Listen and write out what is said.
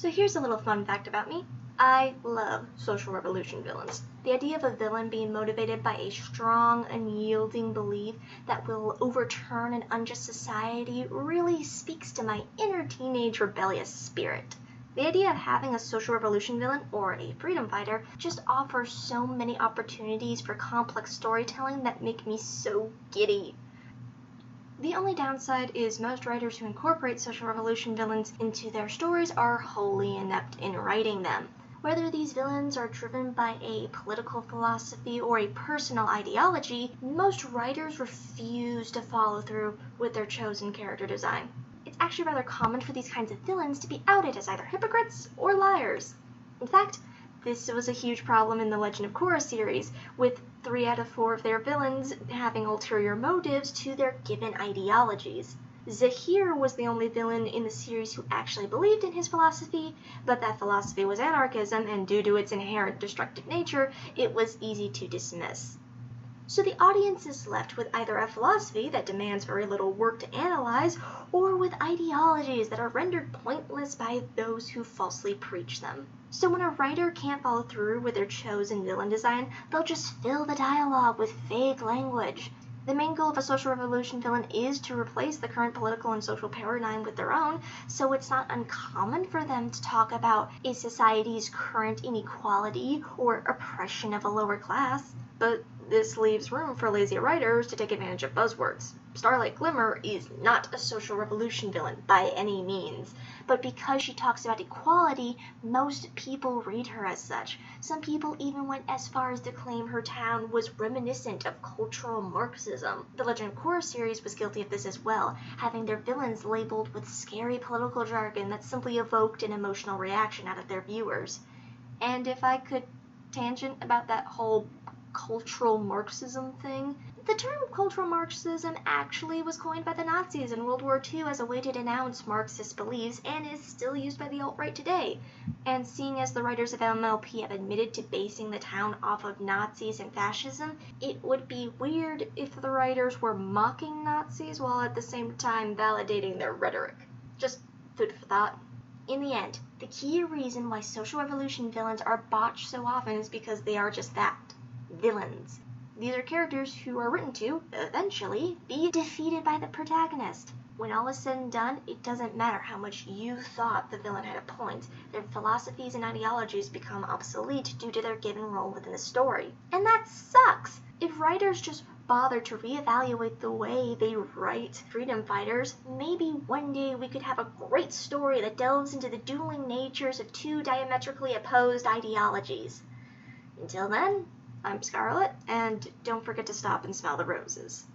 So here's a little fun fact about me. I love social revolution villains. The idea of a villain being motivated by a strong, unyielding belief that will overturn an unjust society really speaks to my inner teenage rebellious spirit. The idea of having a social revolution villain or a freedom fighter just offers so many opportunities for complex storytelling that make me so giddy. The only downside is most writers who incorporate social revolution villains into their stories are wholly inept in writing them. Whether these villains are driven by a political philosophy or a personal ideology, most writers refuse to follow through with their chosen character design. It's actually rather common for these kinds of villains to be outed as either hypocrites or liars. In fact, this was a huge problem in the Legend of Korra series, with 3 out of 4 of their villains having ulterior motives to their given ideologies. Zahir was the only villain in the series who actually believed in his philosophy, but that philosophy was anarchism, and due to its inherent destructive nature, it was easy to dismiss. So the audience is left with either a philosophy that demands very little work to analyze, or with ideologies that are rendered pointless by those who falsely preach them. So when a writer can't follow through with their chosen villain design, they'll just fill the dialogue with vague language. The main goal of a social revolution villain is to replace the current political and social paradigm with their own, so it's not uncommon for them to talk about a society's current inequality or oppression of a lower class. But this leaves room for lazy writers to take advantage of buzzwords. Starlight Glimmer is not a social revolution villain by any means, but because she talks about equality, most people read her as such. Some people even went as far as to claim her town was reminiscent of cultural Marxism. The Legend of Korra series was guilty of this as well, having their villains labeled with scary political jargon that simply evoked an emotional reaction out of their viewers. And if I could tangent about that whole cultural Marxism thing, the term cultural Marxism actually was coined by the Nazis in World War II as a way to denounce Marxist beliefs and is still used by the alt-right today. And seeing as the writers of MLP have admitted to basing the town off of Nazis and fascism, it would be weird if the writers were mocking Nazis while at the same time validating their rhetoric. Just food for thought. In the end, the key reason why social revolution villains are botched so often is because they are just that. Villains. These are characters who are written to, eventually, be defeated by the protagonist. When all is said and done, it doesn't matter how much you thought the villain had a point. Their philosophies and ideologies become obsolete due to their given role within the story. And that sucks! If writers just bother to reevaluate the way they write freedom fighters, maybe one day we could have a great story that delves into the dueling natures of 2 diametrically opposed ideologies. Until then, I'm Scarlet, and don't forget to stop and smell the roses.